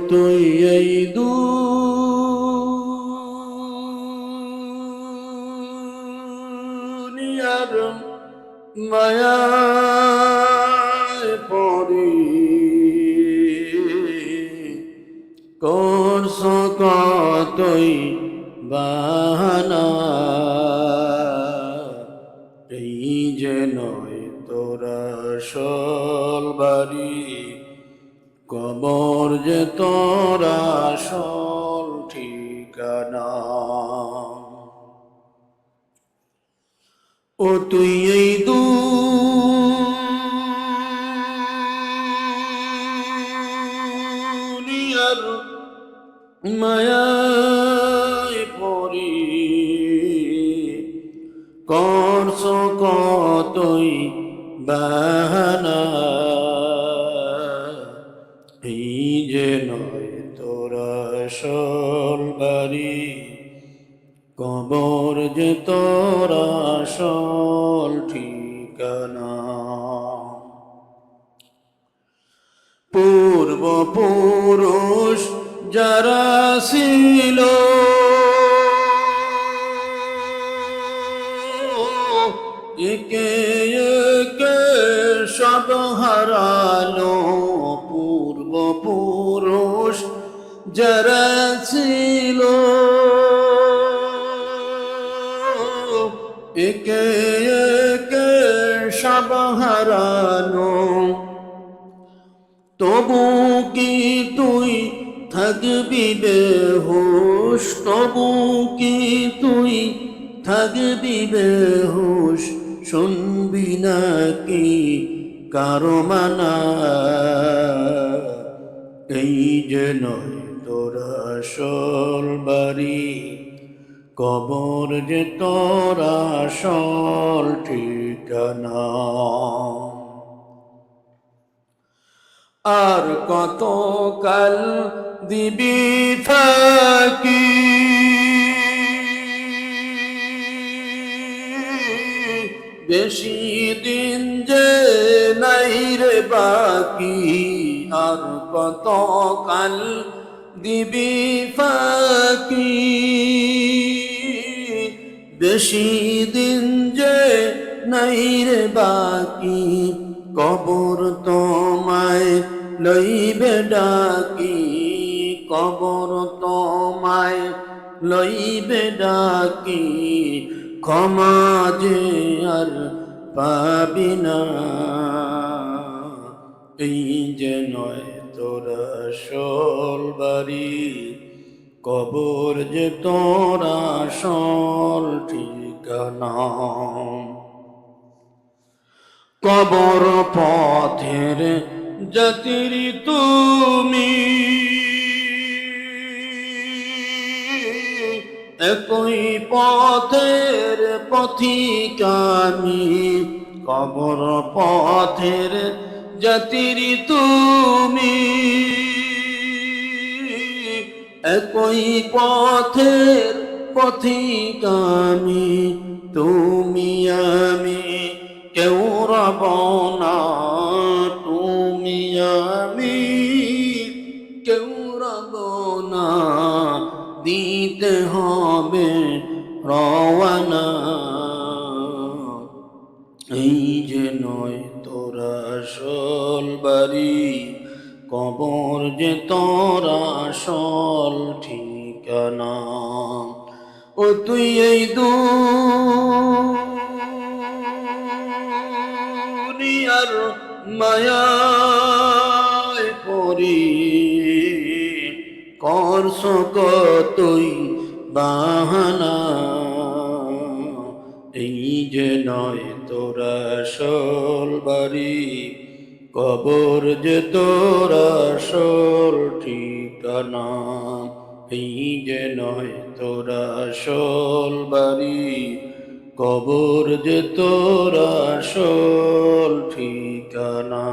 তুই এই দুনিয়ার মায়ায় পড়ি করছ কতই বাহানা, এই যে নয় তোরা আসল বাড়ি, কবর যে তোরা আসল ঠিকানা। ও তুই এই দুনিয়ার মায়ায় পড়ি করছ কতই বাহানা, এই যে নয় তোরা আসল বাড়ি, কবর যে তোরা আসল ঠিকানা। পূর্বপুরুষ যারা ছিল একে একে সব হারালো, পূর্বপুরুষ যারা ছিল একে একে সব হারালো, তবু কি তুই থাকবি বেহুশ, তবু কি তুই থাকবি বেহুশ, শুনবি নাকি কারো মানা, এই যে নয় তোরা আসল বাড়ি, কবর যে তোরা আসল ঠিকানা। আর কত কাল দিবি ফাঁকি, বেশি দিন যে নাই রে বাকি, আর কত কাল দিবি ফাঁকি, বেশি দিন যে নাই রে বাকি, কবর তোমায় লইবে ডাকি, কবর তোমায় লইবে ডাকি, ক্ষমা যে আর পাবি না, এই যে নয় তোরা আসল বাড়ি, কবর যে তোরা আসল ঠিকানা। কবর পথের যাত্রী তুমি, একই পথের পথিক আমি, কবর পথের যাত্রী তুমি, একই পথের পথিক আমি, তুমি আমি কেউ রব না, তুমি আমি কেউ রব না, দিতে হবে রওয়ানা, এই যে নয় তোরা আসল বাড়ি, কবর যে তোরা আসল ঠিকানা। ও তুই এই দুনিয়ার মায়ায় পড়ি করছ কতই বাহানা, এই যে নয় তোরা আসল বাড়ি, কবর যে তোরা আসল ঠিকানা, এই যে নয় তোরা আসল বাড়ি, কবর যে তোরা আসল ঠিকানা।